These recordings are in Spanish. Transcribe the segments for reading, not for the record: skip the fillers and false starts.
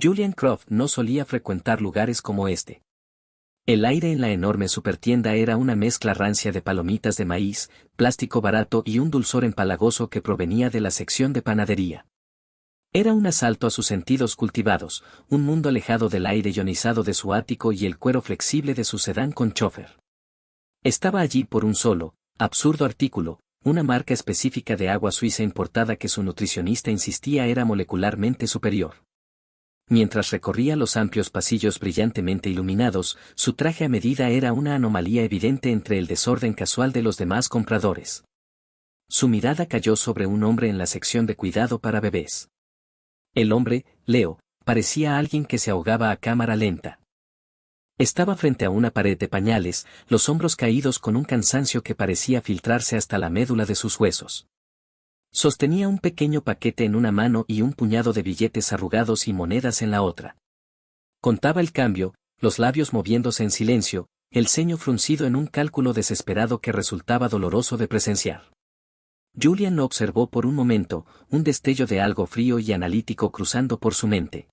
Julian Croft no solía frecuentar lugares como este. El aire en la enorme supertienda era una mezcla rancia de palomitas de maíz, plástico barato y un dulzor empalagoso que provenía de la sección de panadería. Era un asalto a sus sentidos cultivados, un mundo alejado del aire ionizado de su ático y el cuero flexible de su sedán con chofer. Estaba allí por un solo, absurdo artículo, una marca específica de agua suiza importada que su nutricionista insistía era molecularmente superior. Mientras recorría los amplios pasillos brillantemente iluminados, su traje a medida era una anomalía evidente entre el desorden casual de los demás compradores. Su mirada cayó sobre un hombre en la sección de cuidado para bebés. El hombre, Leo, parecía alguien que se ahogaba a cámara lenta. Estaba frente a una pared de pañales, los hombros caídos con un cansancio que parecía filtrarse hasta la médula de sus huesos. Sostenía un pequeño paquete en una mano y un puñado de billetes arrugados y monedas en la otra. Contaba el cambio, los labios moviéndose en silencio, el ceño fruncido en un cálculo desesperado que resultaba doloroso de presenciar. Julian lo observó por un momento, un destello de algo frío y analítico cruzando por su mente.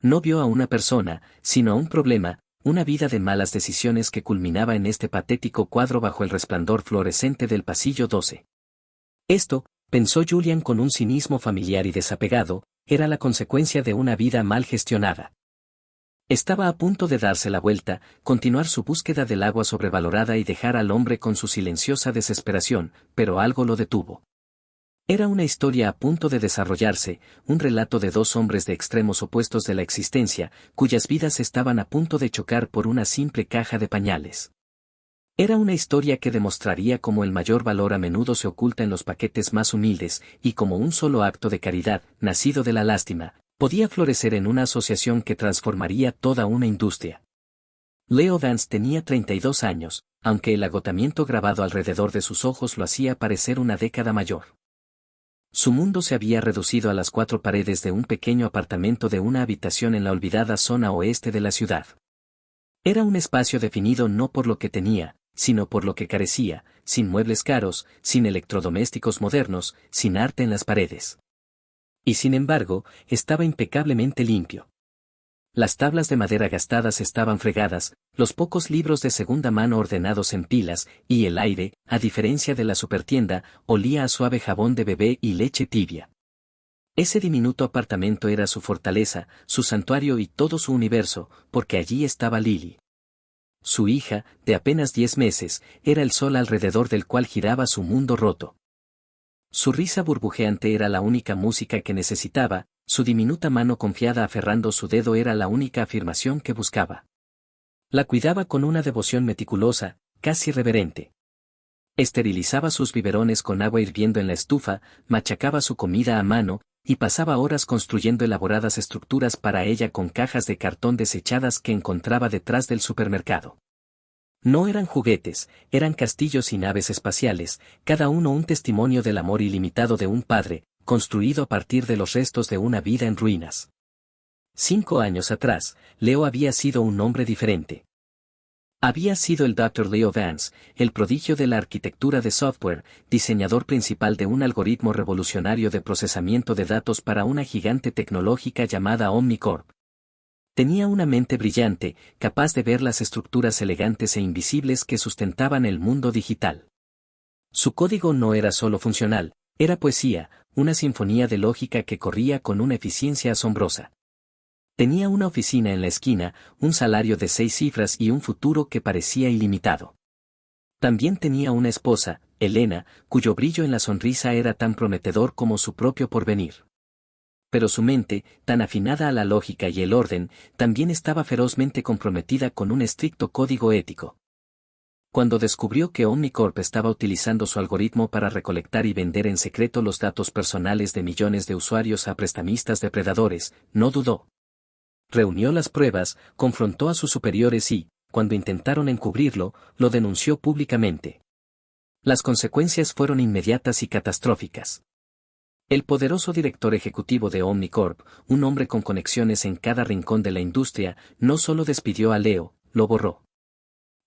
No vio a una persona, sino a un problema, una vida de malas decisiones que culminaba en este patético cuadro bajo el resplandor fluorescente del pasillo 12. Esto, pensó Julian con un cinismo familiar y desapegado, era la consecuencia de una vida mal gestionada. Estaba a punto de darse la vuelta, continuar su búsqueda del agua sobrevalorada y dejar al hombre con su silenciosa desesperación, pero algo lo detuvo. Era una historia a punto de desarrollarse, un relato de dos hombres de extremos opuestos de la existencia, cuyas vidas estaban a punto de chocar por una simple caja de pañales. Era una historia que demostraría cómo el mayor valor a menudo se oculta en los paquetes más humildes, y como un solo acto de caridad, nacido de la lástima, podía florecer en una asociación que transformaría toda una industria. Leo Vance tenía 32 años, aunque el agotamiento grabado alrededor de sus ojos lo hacía parecer una década mayor. Su mundo se había reducido a las 4 paredes de un pequeño apartamento de una habitación en la olvidada zona oeste de la ciudad. Era un espacio definido no por lo que tenía, sino por lo que carecía, sin muebles caros, sin electrodomésticos modernos, sin arte en las paredes. Y sin embargo, estaba impecablemente limpio. Las tablas de madera gastadas estaban fregadas, los pocos libros de segunda mano ordenados en pilas, y el aire, a diferencia de la supertienda, olía a suave jabón de bebé y leche tibia. Ese diminuto apartamento era su fortaleza, su santuario y todo su universo, porque allí estaba Lily. Su hija, de apenas 10 meses, era el sol alrededor del cual giraba su mundo roto. Su risa burbujeante era la única música que necesitaba, su diminuta mano confiada aferrando su dedo era la única afirmación que buscaba. La cuidaba con una devoción meticulosa, casi reverente. Esterilizaba sus biberones con agua hirviendo en la estufa, machacaba su comida a mano, y pasaba horas construyendo elaboradas estructuras para ella con cajas de cartón desechadas que encontraba detrás del supermercado. No eran juguetes, eran castillos y naves espaciales, cada uno un testimonio del amor ilimitado de un padre, construido a partir de los restos de una vida en ruinas. 5 años atrás, Leo había sido un hombre diferente. Había sido el Dr. Leo Vance, el prodigio de la arquitectura de software, diseñador principal de un algoritmo revolucionario de procesamiento de datos para una gigante tecnológica llamada OmniCorp. Tenía una mente brillante, capaz de ver las estructuras elegantes e invisibles que sustentaban el mundo digital. Su código no era solo funcional, era poesía, una sinfonía de lógica que corría con una eficiencia asombrosa. Tenía una oficina en la esquina, un salario de 6 cifras y un futuro que parecía ilimitado. También tenía una esposa, Elena, cuyo brillo en la sonrisa era tan prometedor como su propio porvenir. Pero su mente, tan afinada a la lógica y el orden, también estaba ferozmente comprometida con un estricto código ético. Cuando descubrió que OmniCorp estaba utilizando su algoritmo para recolectar y vender en secreto los datos personales de millones de usuarios a prestamistas depredadores, no dudó. Reunió las pruebas, confrontó a sus superiores y, cuando intentaron encubrirlo, lo denunció públicamente. Las consecuencias fueron inmediatas y catastróficas. El poderoso director ejecutivo de OmniCorp, un hombre con conexiones en cada rincón de la industria, no solo despidió a Leo, lo borró.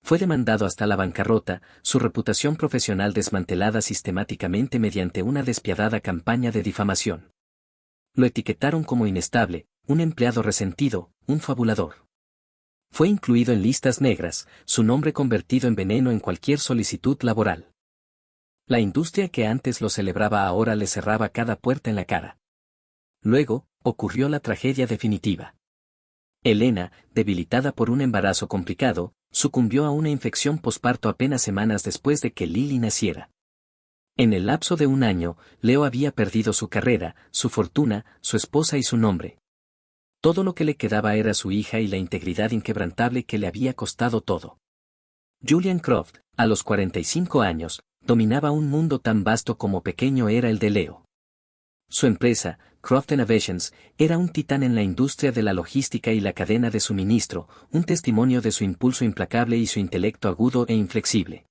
Fue demandado hasta la bancarrota, su reputación profesional desmantelada sistemáticamente mediante una despiadada campaña de difamación. Lo etiquetaron como inestable, un empleado resentido, un fabulador. Fue incluido en listas negras, su nombre convertido en veneno en cualquier solicitud laboral. La industria que antes lo celebraba ahora le cerraba cada puerta en la cara. Luego, ocurrió la tragedia definitiva. Elena, debilitada por un embarazo complicado, sucumbió a una infección posparto apenas semanas después de que Lily naciera. En el lapso de un año, Leo había perdido su carrera, su fortuna, su esposa y su nombre. Todo lo que le quedaba era su hija y la integridad inquebrantable que le había costado todo. Julian Croft, a los 45 años, dominaba un mundo tan vasto como pequeño era el de Leo. Su empresa, Croft Innovations, era un titán en la industria de la logística y la cadena de suministro, un testimonio de su impulso implacable y su intelecto agudo e inflexible.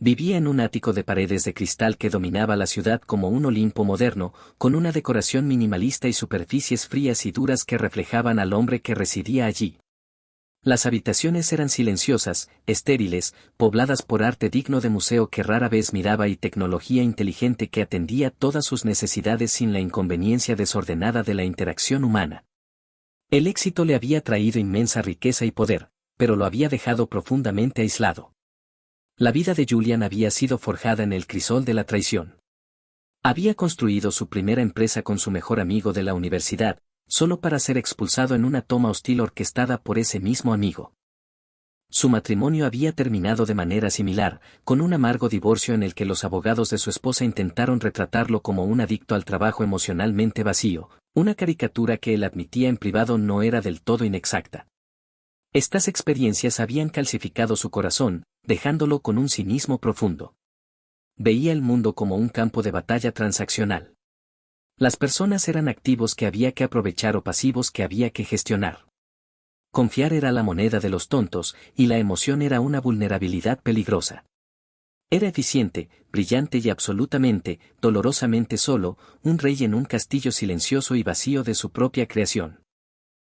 Vivía en un ático de paredes de cristal que dominaba la ciudad como un Olimpo moderno, con una decoración minimalista y superficies frías y duras que reflejaban al hombre que residía allí. Las habitaciones eran silenciosas, estériles, pobladas por arte digno de museo que rara vez miraba y tecnología inteligente que atendía todas sus necesidades sin la inconveniencia desordenada de la interacción humana. El éxito le había traído inmensa riqueza y poder, pero lo había dejado profundamente aislado. La vida de Julian había sido forjada en el crisol de la traición. Había construido su primera empresa con su mejor amigo de la universidad, solo para ser expulsado en una toma hostil orquestada por ese mismo amigo. Su matrimonio había terminado de manera similar, con un amargo divorcio en el que los abogados de su esposa intentaron retratarlo como un adicto al trabajo emocionalmente vacío, una caricatura que él admitía en privado no era del todo inexacta. Estas experiencias habían calcificado su corazón, dejándolo con un cinismo profundo. Veía el mundo como un campo de batalla transaccional. Las personas eran activos que había que aprovechar o pasivos que había que gestionar. Confiar era la moneda de los tontos, y la emoción era una vulnerabilidad peligrosa. Era eficiente, brillante y absolutamente, dolorosamente solo, un rey en un castillo silencioso y vacío de su propia creación.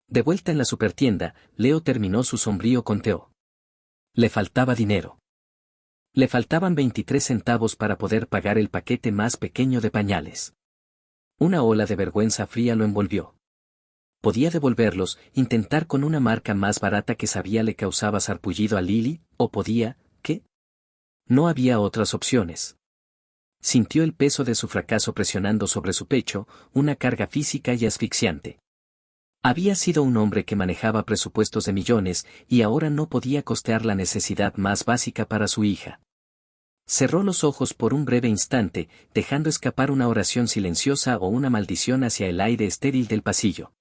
De vuelta en la supertienda, Leo terminó su sombrío conteo. Le faltaba dinero. Le faltaban 23 centavos para poder pagar el paquete más pequeño de pañales. Una ola de vergüenza fría lo envolvió. Podía devolverlos, intentar con una marca más barata que sabía le causaba sarpullido a Lily, o podía, ¿qué? No había otras opciones. Sintió el peso de su fracaso presionando sobre su pecho, una carga física y asfixiante. Había sido un hombre que manejaba presupuestos de millones, y ahora no podía costear la necesidad más básica para su hija. Cerró los ojos por un breve instante, dejando escapar una oración silenciosa o una maldición hacia el aire estéril del pasillo.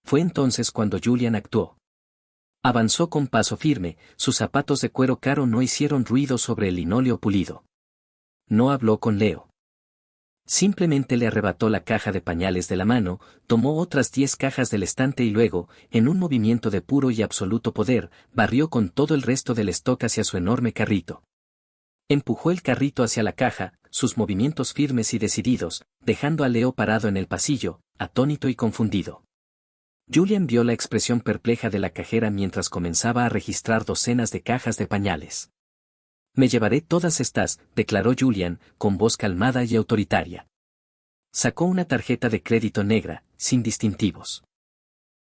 Fue entonces cuando Julian actuó. Avanzó con paso firme, sus zapatos de cuero caro no hicieron ruido sobre el linóleo pulido. No habló con Leo. Simplemente le arrebató la caja de pañales de la mano, tomó otras 10 cajas del estante y luego, en un movimiento de puro y absoluto poder, barrió con todo el resto del stock hacia su enorme carrito. Empujó el carrito hacia la caja, sus movimientos firmes y decididos, dejando a Leo parado en el pasillo, atónito y confundido. Julian vio la expresión perpleja de la cajera mientras comenzaba a registrar docenas de cajas de pañales. «Me llevaré todas estas», declaró Julian, con voz calmada y autoritaria. Sacó una tarjeta de crédito negra, sin distintivos.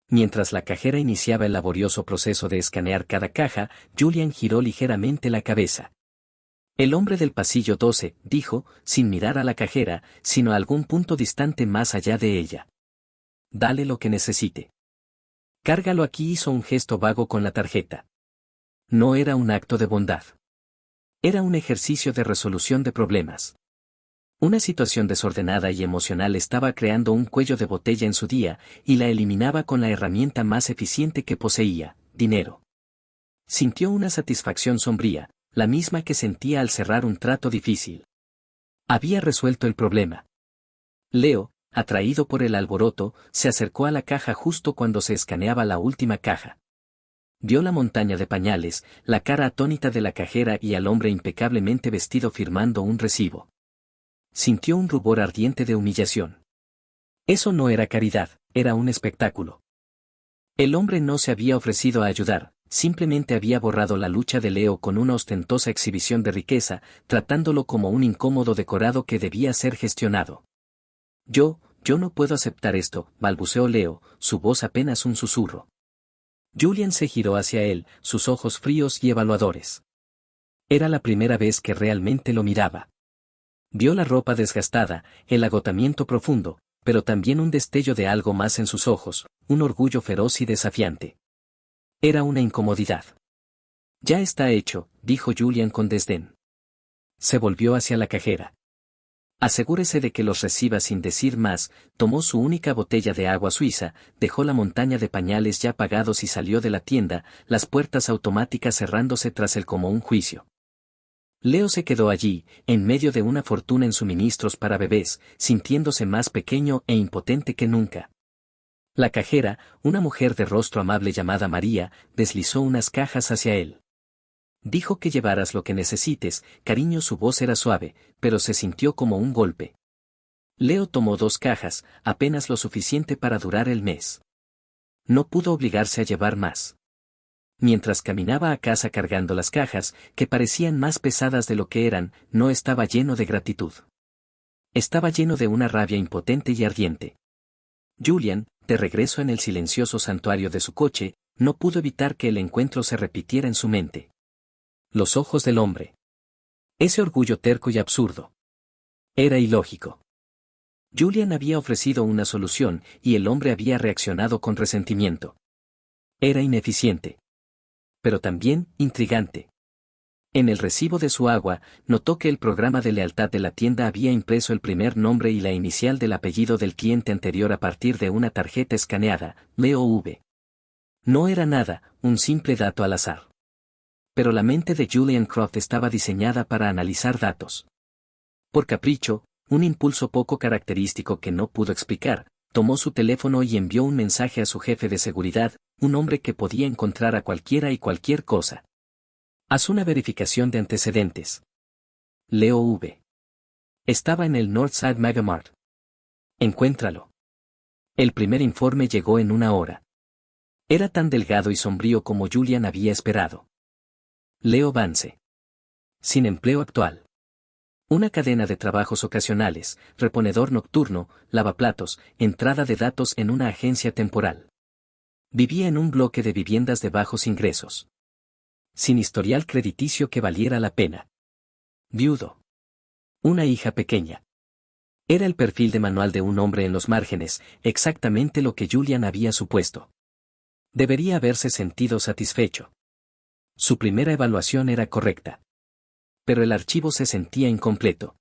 Mientras la cajera iniciaba el laborioso proceso de escanear cada caja, Julian giró ligeramente la cabeza. «El hombre del pasillo 12», dijo, sin mirar a la cajera, sino a algún punto distante más allá de ella. «Dale lo que necesite. Cárgalo aquí». Hizo un gesto vago con la tarjeta. No era un acto de bondad. Era un ejercicio de resolución de problemas. Una situación desordenada y emocional estaba creando un cuello de botella en su día, y la eliminaba con la herramienta más eficiente que poseía, dinero. Sintió una satisfacción sombría, la misma que sentía al cerrar un trato difícil. Había resuelto el problema. Leo, atraído por el alboroto, se acercó a la caja justo cuando se escaneaba la última caja. Vio la montaña de pañales, la cara atónita de la cajera y al hombre impecablemente vestido firmando un recibo. Sintió un rubor ardiente de humillación. Eso no era caridad, era un espectáculo. El hombre no se había ofrecido a ayudar, simplemente había borrado la lucha de Leo con una ostentosa exhibición de riqueza, tratándolo como un incómodo decorado que debía ser gestionado. «Yo», Yo no puedo aceptar esto, balbuceó Leo, su voz apenas un susurro. Julian se giró hacia él, sus ojos fríos y evaluadores. Era la primera vez que realmente lo miraba. Vio la ropa desgastada, el agotamiento profundo, pero también un destello de algo más en sus ojos, un orgullo feroz y desafiante. Era una incomodidad. Ya está hecho, dijo Julian con desdén. Se volvió hacia la cajera. Asegúrese de que los reciba sin decir más, tomó su única botella de agua suiza, dejó la montaña de pañales ya pagados y salió de la tienda, las puertas automáticas cerrándose tras él como un juicio. Leo se quedó allí, en medio de una fortuna en suministros para bebés, sintiéndose más pequeño e impotente que nunca. La cajera, una mujer de rostro amable llamada María, deslizó unas cajas hacia él. Dijo que llevaras lo que necesites, cariño. Su voz era suave, pero se sintió como un golpe. Leo tomó 2 cajas, apenas lo suficiente para durar el mes. No pudo obligarse a llevar más. Mientras caminaba a casa cargando las cajas, que parecían más pesadas de lo que eran, no estaba lleno de gratitud. Estaba lleno de una rabia impotente y ardiente. Julian, de regreso en el silencioso santuario de su coche, no pudo evitar que el encuentro se repitiera en su mente. Los ojos del hombre. Ese orgullo terco y absurdo. Era ilógico. Julian había ofrecido una solución y el hombre había reaccionado con resentimiento. Era ineficiente. Pero también intrigante. En el recibo de su agua, notó que el programa de lealtad de la tienda había impreso el primer nombre y la inicial del apellido del cliente anterior a partir de una tarjeta escaneada, Leo V. No era nada, un simple dato al azar. Pero la mente de Julian Croft estaba diseñada para analizar datos. Por capricho, un impulso poco característico que no pudo explicar, tomó su teléfono y envió un mensaje a su jefe de seguridad, un hombre que podía encontrar a cualquiera y cualquier cosa. Haz una verificación de antecedentes. Leo V. Estaba en el Northside Megamart. Encuéntralo. El primer informe llegó en 1 hora. Era tan delgado y sombrío como Julian había esperado. Leo Vance. Sin empleo actual. Una cadena de trabajos ocasionales, reponedor nocturno, lavaplatos, entrada de datos en una agencia temporal. Vivía en un bloque de viviendas de bajos ingresos. Sin historial crediticio que valiera la pena. Viudo. Una hija pequeña. Era el perfil de manual de un hombre en los márgenes, exactamente lo que Julian había supuesto. Debería haberse sentido satisfecho. Su primera evaluación era correcta. Pero el archivo se sentía incompleto.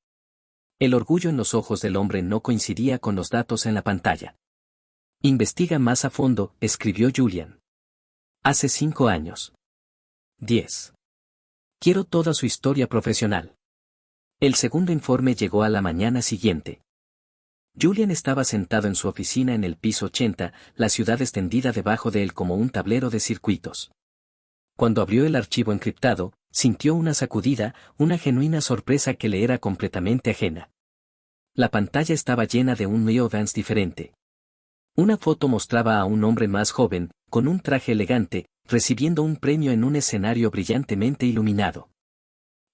El orgullo en los ojos del hombre no coincidía con los datos en la pantalla. Investiga más a fondo, escribió Julian. Hace 5 años. 10. Quiero toda su historia profesional. El segundo informe llegó a la mañana siguiente. Julian estaba sentado en su oficina en el piso 80, la ciudad extendida debajo de él como un tablero de circuitos. Cuando abrió el archivo encriptado, sintió una sacudida, una genuina sorpresa que le era completamente ajena. La pantalla estaba llena de un Leo Vance diferente. Una foto mostraba a un hombre más joven, con un traje elegante, recibiendo un premio en un escenario brillantemente iluminado.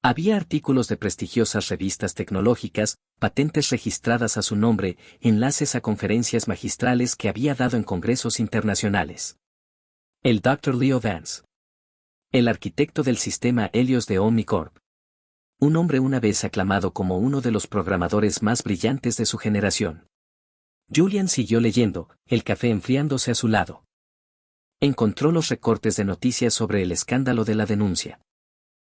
Había artículos de prestigiosas revistas tecnológicas, patentes registradas a su nombre, enlaces a conferencias magistrales que había dado en congresos internacionales. El Dr. Leo Vance. El arquitecto del sistema Helios de Omnicorp. Un hombre una vez aclamado como uno de los programadores más brillantes de su generación. Julian siguió leyendo, el café enfriándose a su lado. Encontró los recortes de noticias sobre el escándalo de la denuncia.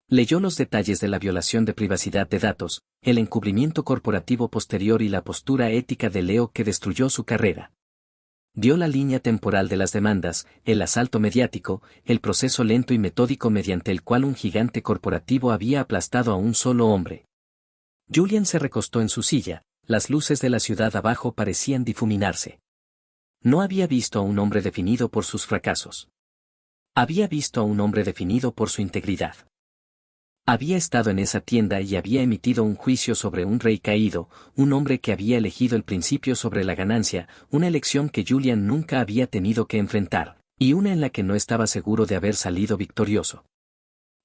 Leyó los detalles de la violación de privacidad de datos, el encubrimiento corporativo posterior y la postura ética de Leo que destruyó su carrera. Dio la línea temporal de las demandas, el asalto mediático, el proceso lento y metódico mediante el cual un gigante corporativo había aplastado a un solo hombre. Julian se recostó en su silla, las luces de la ciudad abajo parecían difuminarse. No había visto a un hombre definido por sus fracasos. Había visto a un hombre definido por su integridad. Había estado en esa tienda y había emitido un juicio sobre un rey caído, un hombre que había elegido el principio sobre la ganancia, una elección que Julian nunca había tenido que enfrentar, y una en la que no estaba seguro de haber salido victorioso.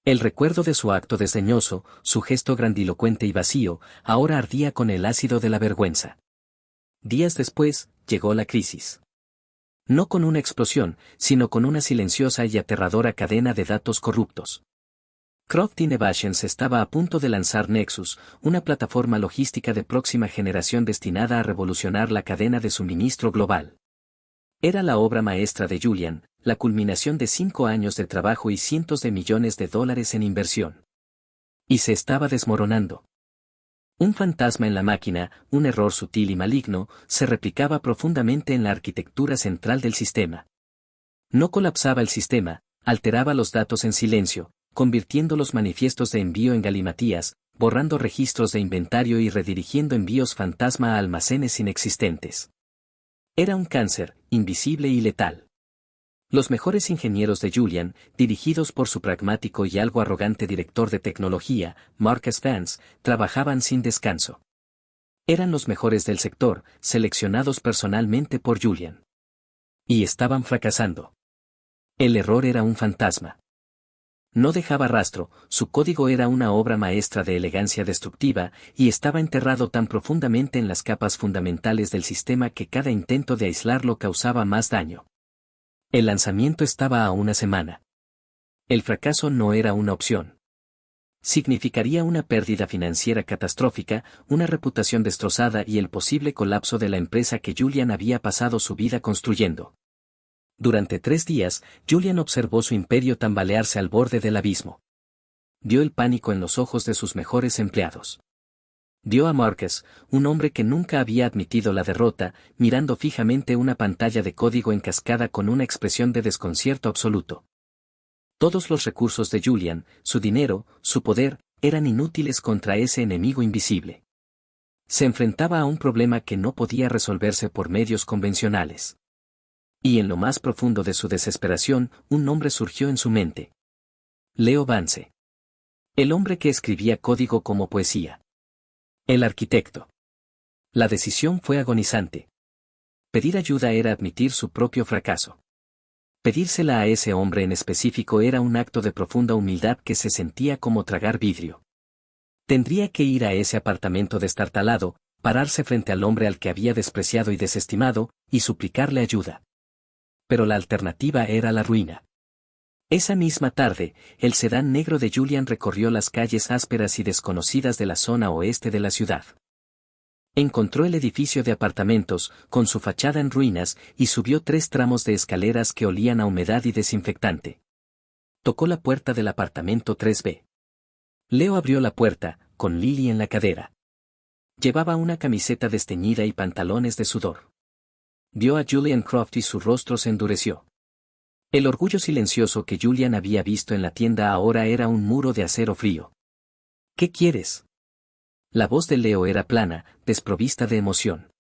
El recuerdo de su acto desdeñoso, su gesto grandilocuente y vacío, ahora ardía con el ácido de la vergüenza. Días después, llegó la crisis. No con una explosión, sino con una silenciosa y aterradora cadena de datos corruptos. Croft Innovations estaba a punto de lanzar Nexus, una plataforma logística de próxima generación destinada a revolucionar la cadena de suministro global. Era la obra maestra de Julian, la culminación de 5 años de trabajo y cientos de millones de dólares en inversión. Y se estaba desmoronando. Un fantasma en la máquina, un error sutil y maligno, se replicaba profundamente en la arquitectura central del sistema. No colapsaba el sistema, alteraba los datos en silencio, convirtiendo los manifiestos de envío en galimatías, borrando registros de inventario y redirigiendo envíos fantasma a almacenes inexistentes. Era un cáncer, invisible y letal. Los mejores ingenieros de Julian, dirigidos por su pragmático y algo arrogante director de tecnología, Marcus Vance, trabajaban sin descanso. Eran los mejores del sector, seleccionados personalmente por Julian. Y estaban fracasando. El error era un fantasma. No dejaba rastro, su código era una obra maestra de elegancia destructiva, y estaba enterrado tan profundamente en las capas fundamentales del sistema que cada intento de aislarlo causaba más daño. El lanzamiento estaba a una semana. El fracaso no era una opción. Significaría una pérdida financiera catastrófica, una reputación destrozada y el posible colapso de la empresa que Julian había pasado su vida construyendo. Durante 3 días, Julian observó su imperio tambalearse al borde del abismo. Vio el pánico en los ojos de sus mejores empleados. Vio a Marcus, un hombre que nunca había admitido la derrota, mirando fijamente una pantalla de código en cascada con una expresión de desconcierto absoluto. Todos los recursos de Julian, su dinero, su poder, eran inútiles contra ese enemigo invisible. Se enfrentaba a un problema que no podía resolverse por medios convencionales. Y en lo más profundo de su desesperación, un nombre surgió en su mente. Leo Vance. El hombre que escribía código como poesía. El arquitecto. La decisión fue agonizante. Pedir ayuda era admitir su propio fracaso. Pedírsela a ese hombre en específico era un acto de profunda humildad que se sentía como tragar vidrio. Tendría que ir a ese apartamento destartalado, pararse frente al hombre al que había despreciado y desestimado, y suplicarle ayuda. Pero la alternativa era la ruina. Esa misma tarde, el sedán negro de Julian recorrió las calles ásperas y desconocidas de la zona oeste de la ciudad. Encontró el edificio de apartamentos, con su fachada en ruinas, y subió 3 tramos de escaleras que olían a humedad y desinfectante. Tocó la puerta del apartamento 3B. Leo abrió la puerta, con Lily en la cadera. Llevaba una camiseta desteñida y pantalones de sudor. Vio a Julian Croft y su rostro se endureció. El orgullo silencioso que Julian había visto en la tienda ahora era un muro de acero frío. ¿Qué quieres? La voz de Leo era plana, desprovista de emoción.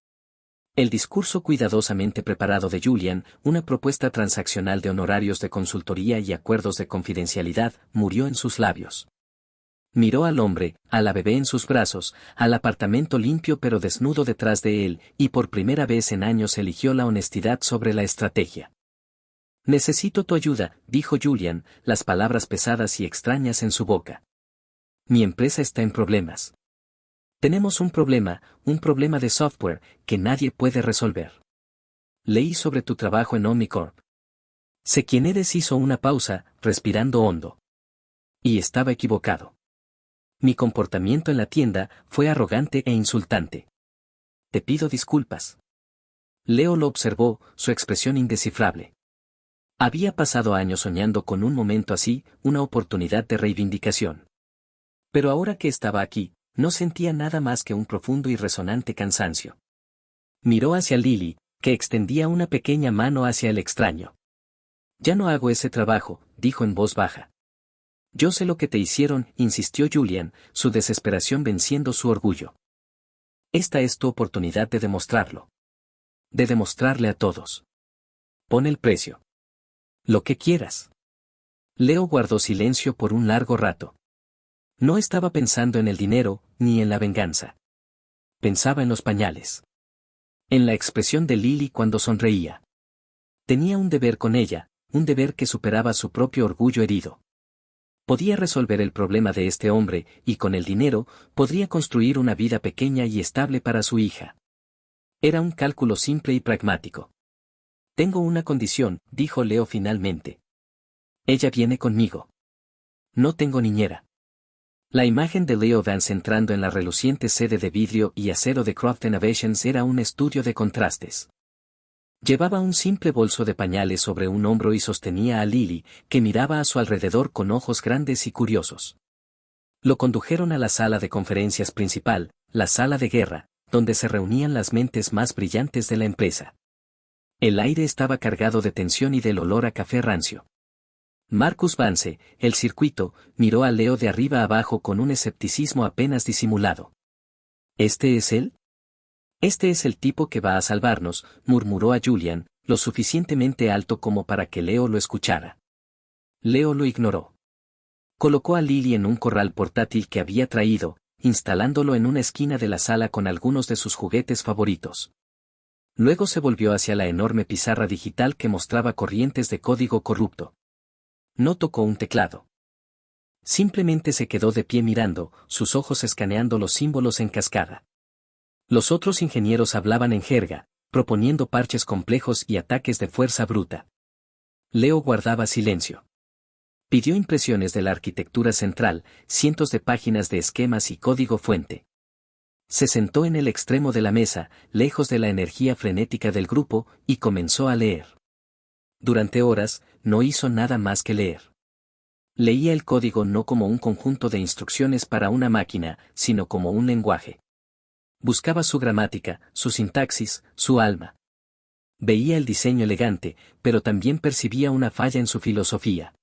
El discurso cuidadosamente preparado de Julian, una propuesta transaccional de honorarios de consultoría y acuerdos de confidencialidad, murió en sus labios. Miró al hombre, a la bebé en sus brazos, al apartamento limpio pero desnudo detrás de él, y por primera vez en años eligió la honestidad sobre la estrategia. Necesito tu ayuda, dijo Julian, las palabras pesadas y extrañas en su boca. Mi empresa está en problemas. Tenemos un problema de software, que nadie puede resolver. Leí sobre tu trabajo en Omnicorp. Sé quién eres. Hizo una pausa, respirando hondo. Y estaba equivocado. Mi comportamiento en la tienda fue arrogante e insultante. Te pido disculpas. Leo lo observó, su expresión indescifrable. Había pasado años soñando con un momento así, una oportunidad de reivindicación. Pero ahora que estaba aquí, no sentía nada más que un profundo y resonante cansancio. Miró hacia Lily, que extendía una pequeña mano hacia el extraño. Ya no hago ese trabajo, dijo en voz baja. Yo sé lo que te hicieron, insistió Julian, su desesperación venciendo su orgullo. Esta es tu oportunidad de demostrarlo. De demostrarle a todos. Pon el precio. Lo que quieras. Leo guardó silencio por un largo rato. No estaba pensando en el dinero, ni en la venganza. Pensaba en los pañales. En la expresión de Lily cuando sonreía. Tenía un deber con ella, un deber que superaba su propio orgullo herido. Podía resolver el problema de este hombre, y con el dinero, podría construir una vida pequeña y estable para su hija. Era un cálculo simple y pragmático. Tengo una condición, dijo Leo finalmente. Ella viene conmigo. No tengo niñera. La imagen de Leo Vance entrando en la reluciente sede de vidrio y acero de Croft Innovations era un estudio de contrastes. Llevaba un simple bolso de pañales sobre un hombro y sostenía a Lily, que miraba a su alrededor con ojos grandes y curiosos. Lo condujeron a la sala de conferencias principal, la sala de guerra, donde se reunían las mentes más brillantes de la empresa. El aire estaba cargado de tensión y del olor a café rancio. Marcus Vance, el circuito, miró a Leo de arriba abajo con un escepticismo apenas disimulado. ¿Este es él? Este es el tipo que va a salvarnos, murmuró a Julian, lo suficientemente alto como para que Leo lo escuchara. Leo lo ignoró. Colocó a Lily en un corral portátil que había traído, instalándolo en una esquina de la sala con algunos de sus juguetes favoritos. Luego se volvió hacia la enorme pizarra digital que mostraba corrientes de código corrupto. No tocó un teclado. Simplemente se quedó de pie mirando, sus ojos escaneando los símbolos en cascada. Los otros ingenieros hablaban en jerga, proponiendo parches complejos y ataques de fuerza bruta. Leo guardaba silencio. Pidió impresiones de la arquitectura central, cientos de páginas de esquemas y código fuente. Se sentó en el extremo de la mesa, lejos de la energía frenética del grupo, y comenzó a leer. Durante horas, no hizo nada más que leer. Leía el código no como un conjunto de instrucciones para una máquina, sino como un lenguaje. Buscaba su gramática, su sintaxis, su alma. Veía el diseño elegante, pero también percibía una falla en su filosofía.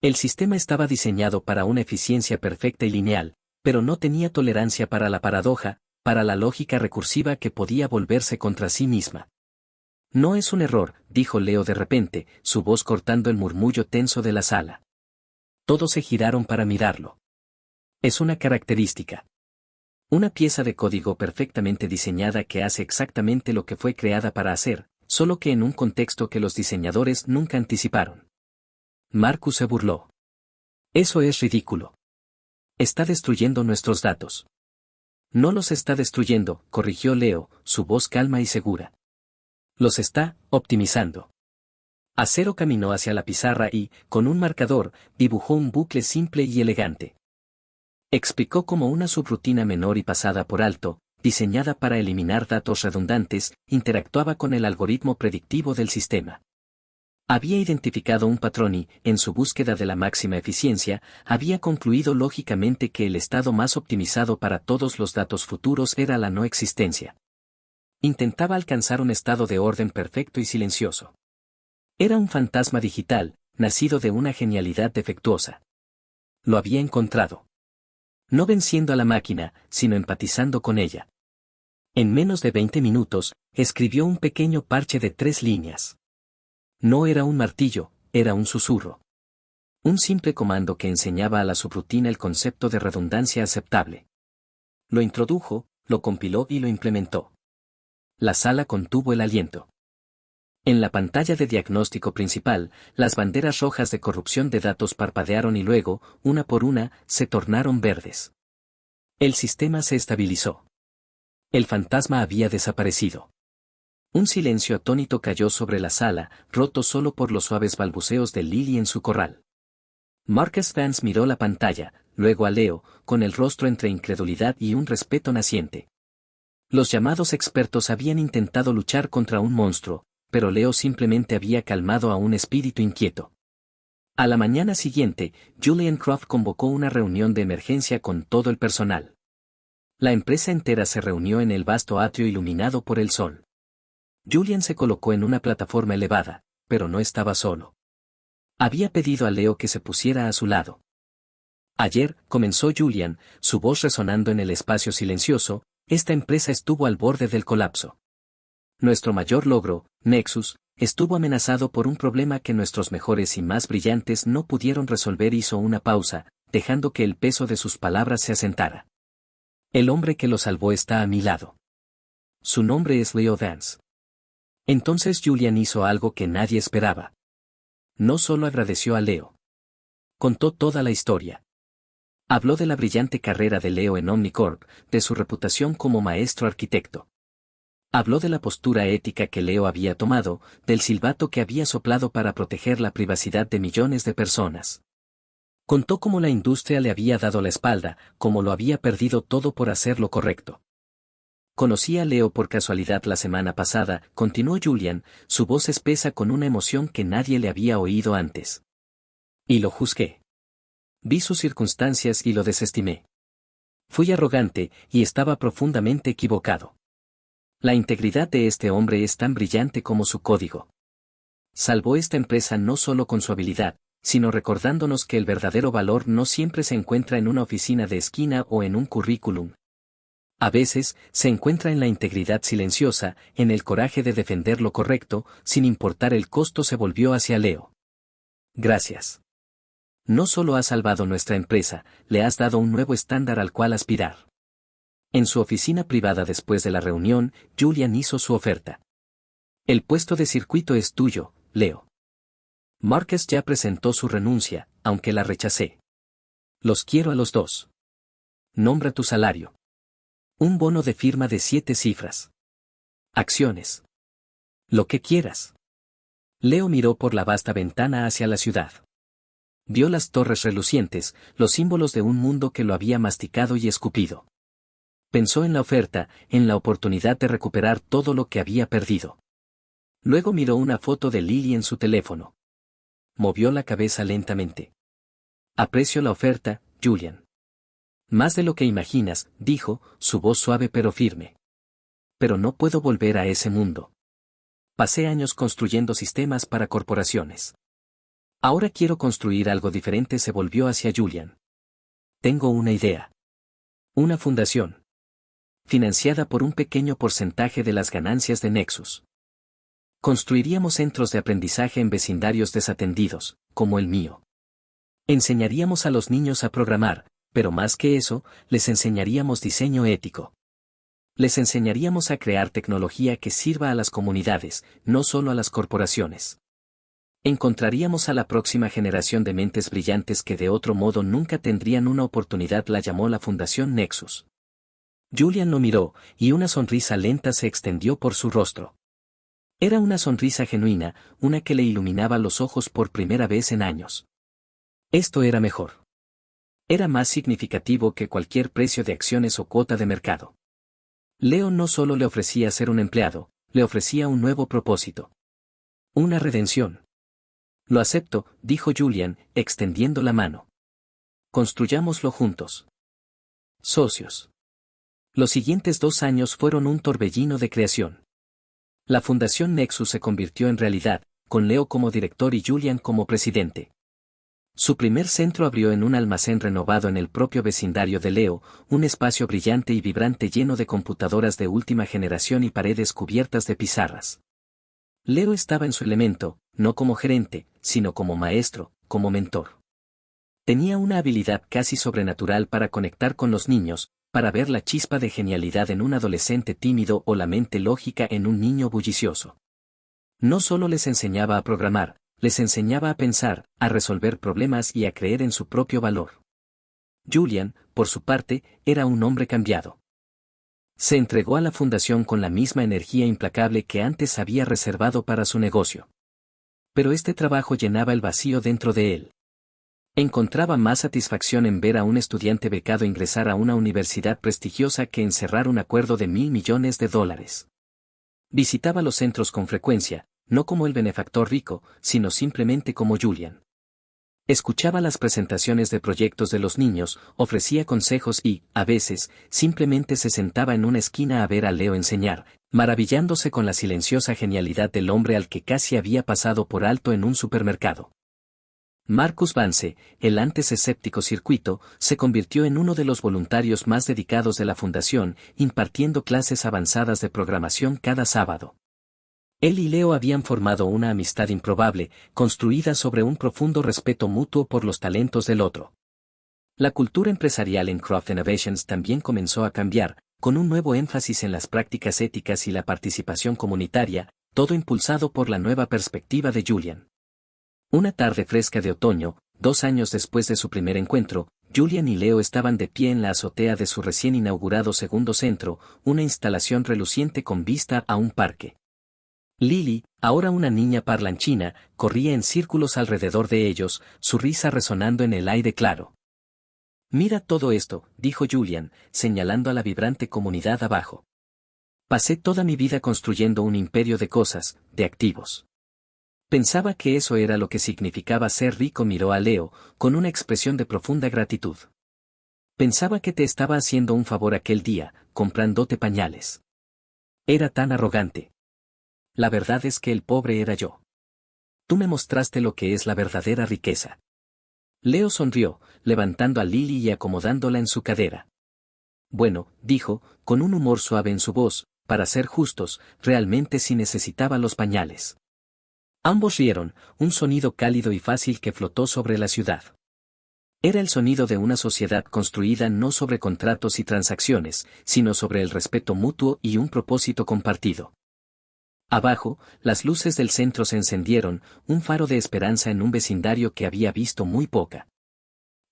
El sistema estaba diseñado para una eficiencia perfecta y lineal, pero no tenía tolerancia para la paradoja, para la lógica recursiva que podía volverse contra sí misma. No es un error, dijo Leo de repente, su voz cortando el murmullo tenso de la sala. Todos se giraron para mirarlo. Es una característica. Una pieza de código perfectamente diseñada que hace exactamente lo que fue creada para hacer, solo que en un contexto que los diseñadores nunca anticiparon. Marcus se burló. Eso es ridículo. Está destruyendo nuestros datos. No los está destruyendo, corrigió Leo, su voz calma y segura. Los está optimizando. Acero caminó hacia la pizarra y, con un marcador, dibujó un bucle simple y elegante. Explicó cómo una subrutina menor y pasada por alto, diseñada para eliminar datos redundantes, interactuaba con el algoritmo predictivo del sistema. Había identificado un patrón y, en su búsqueda de la máxima eficiencia, había concluido lógicamente que el estado más optimizado para todos los datos futuros era la no existencia. Intentaba alcanzar un estado de orden perfecto y silencioso. Era un fantasma digital, nacido de una genialidad defectuosa. Lo había encontrado. No venciendo a la máquina, sino empatizando con ella. En menos de 20 minutos, escribió un pequeño parche de 3 líneas. No era un martillo, era un susurro. Un simple comando que enseñaba a la subrutina el concepto de redundancia aceptable. Lo introdujo, lo compiló y lo implementó. La sala contuvo el aliento. En la pantalla de diagnóstico principal, las banderas rojas de corrupción de datos parpadearon y luego, una por una, se tornaron verdes. El sistema se estabilizó. El fantasma había desaparecido. Un silencio atónito cayó sobre la sala, roto solo por los suaves balbuceos de Lily en su corral. Marcus Vance miró la pantalla, luego a Leo, con el rostro entre incredulidad y un respeto naciente. Los llamados expertos habían intentado luchar contra un monstruo, pero Leo simplemente había calmado a un espíritu inquieto. A la mañana siguiente, Julian Croft convocó una reunión de emergencia con todo el personal. La empresa entera se reunió en el vasto atrio iluminado por el sol. Julian se colocó en una plataforma elevada, pero no estaba solo. Había pedido a Leo que se pusiera a su lado. Ayer, comenzó Julian, su voz resonando en el espacio silencioso, esta empresa estuvo al borde del colapso. Nuestro mayor logro, Nexus, estuvo amenazado por un problema que nuestros mejores y más brillantes no pudieron resolver. Hizo una pausa, dejando que el peso de sus palabras se asentara. El hombre que lo salvó está a mi lado. Su nombre es Leo Vance. Entonces Julian hizo algo que nadie esperaba. No solo agradeció a Leo. Contó toda la historia. Habló de la brillante carrera de Leo en Omnicorp, de su reputación como maestro arquitecto. Habló de la postura ética que Leo había tomado, del silbato que había soplado para proteger la privacidad de millones de personas. Contó cómo la industria le había dado la espalda, cómo lo había perdido todo por hacer lo correcto. Conocí a Leo por casualidad la semana pasada, continuó Julian, su voz espesa con una emoción que nadie le había oído antes. Y lo juzgué. Vi sus circunstancias y lo desestimé. Fui arrogante, y estaba profundamente equivocado. La integridad de este hombre es tan brillante como su código. Salvó esta empresa no solo con su habilidad, sino recordándonos que el verdadero valor no siempre se encuentra en una oficina de esquina o en un currículum. A veces, se encuentra en la integridad silenciosa, en el coraje de defender lo correcto, sin importar el costo. Se volvió hacia Leo. Gracias. No solo has salvado nuestra empresa, le has dado un nuevo estándar al cual aspirar. En su oficina privada después de la reunión, Julian hizo su oferta. El puesto de circuito es tuyo, Leo. Márquez ya presentó su renuncia, aunque la rechacé. Los quiero a los dos. Nombra tu salario. Un bono de firma de 7 cifras. Acciones. Lo que quieras. Leo miró por la vasta ventana hacia la ciudad. Vio las torres relucientes, los símbolos de un mundo que lo había masticado y escupido. Pensó en la oferta, en la oportunidad de recuperar todo lo que había perdido. Luego miró una foto de Lily en su teléfono. Movió la cabeza lentamente. Aprecio la oferta, Julian. Más de lo que imaginas, dijo, su voz suave pero firme. Pero no puedo volver a ese mundo. Pasé años construyendo sistemas para corporaciones. Ahora quiero construir algo diferente. Se volvió hacia Julian. Tengo una idea. Una fundación. Financiada por un pequeño porcentaje de las ganancias de Nexus. Construiríamos centros de aprendizaje en vecindarios desatendidos, como el mío. Enseñaríamos a los niños a programar, pero más que eso, les enseñaríamos diseño ético. Les enseñaríamos a crear tecnología que sirva a las comunidades, no solo a las corporaciones. Encontraríamos a la próxima generación de mentes brillantes que de otro modo nunca tendrían una oportunidad. La llamó la Fundación Nexus. Julian lo miró, y una sonrisa lenta se extendió por su rostro. Era una sonrisa genuina, una que le iluminaba los ojos por primera vez en años. Esto era mejor. Era más significativo que cualquier precio de acciones o cuota de mercado. Leo no solo le ofrecía ser un empleado, le ofrecía un nuevo propósito. Una redención. Lo acepto, dijo Julian, extendiendo la mano. Construyámoslo juntos. Socios. Los siguientes 2 años fueron un torbellino de creación. La Fundación Nexus se convirtió en realidad, con Leo como director y Julian como presidente. Su primer centro abrió en un almacén renovado en el propio vecindario de Leo, un espacio brillante y vibrante lleno de computadoras de última generación y paredes cubiertas de pizarras. Leo estaba en su elemento, no como gerente, sino como maestro, como mentor. Tenía una habilidad casi sobrenatural para conectar con los niños, para ver la chispa de genialidad en un adolescente tímido o la mente lógica en un niño bullicioso. No solo les enseñaba a programar, les enseñaba a pensar, a resolver problemas y a creer en su propio valor. Julian, por su parte, era un hombre cambiado. Se entregó a la fundación con la misma energía implacable que antes había reservado para su negocio. Pero este trabajo llenaba el vacío dentro de él. Encontraba más satisfacción en ver a un estudiante becado ingresar a una universidad prestigiosa que en cerrar un acuerdo de $1.000 millones. Visitaba los centros con frecuencia, no como el benefactor rico, sino simplemente como Julian. Escuchaba las presentaciones de proyectos de los niños, ofrecía consejos y, a veces, simplemente se sentaba en una esquina a ver a Leo enseñar, maravillándose con la silenciosa genialidad del hombre al que casi había pasado por alto en un supermercado. Marcus Vance, el antes escéptico circuito, se convirtió en uno de los voluntarios más dedicados de la fundación, impartiendo clases avanzadas de programación cada sábado. Él y Leo habían formado una amistad improbable, construida sobre un profundo respeto mutuo por los talentos del otro. La cultura empresarial en Croft Innovations también comenzó a cambiar, con un nuevo énfasis en las prácticas éticas y la participación comunitaria, todo impulsado por la nueva perspectiva de Julian. Una tarde fresca de otoño, 2 años después de su primer encuentro, Julian y Leo estaban de pie en la azotea de su recién inaugurado segundo centro, una instalación reluciente con vista a un parque. Lily, ahora una niña parlanchina, corría en círculos alrededor de ellos, su risa resonando en el aire claro. «Mira todo esto», dijo Julian, señalando a la vibrante comunidad abajo. «Pasé toda mi vida construyendo un imperio de cosas, de activos. Pensaba que eso era lo que significaba ser rico». Miró a Leo, con una expresión de profunda gratitud. «Pensaba que te estaba haciendo un favor aquel día, comprándote pañales. Era tan arrogante. La verdad es que el pobre era yo. Tú me mostraste lo que es la verdadera riqueza». Leo sonrió, levantando a Lily y acomodándola en su cadera. «Bueno», dijo, con un humor suave en su voz, «para ser justos, realmente sí necesitaba los pañales». Ambos rieron, un sonido cálido y fácil que flotó sobre la ciudad. Era el sonido de una sociedad construida no sobre contratos y transacciones, sino sobre el respeto mutuo y un propósito compartido. Abajo, las luces del centro se encendieron, un faro de esperanza en un vecindario que había visto muy poca.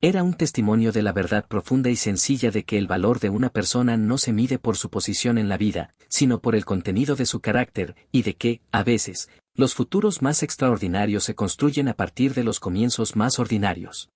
Era un testimonio de la verdad profunda y sencilla de que el valor de una persona no se mide por su posición en la vida, sino por el contenido de su carácter, y de que, a veces, los futuros más extraordinarios se construyen a partir de los comienzos más ordinarios.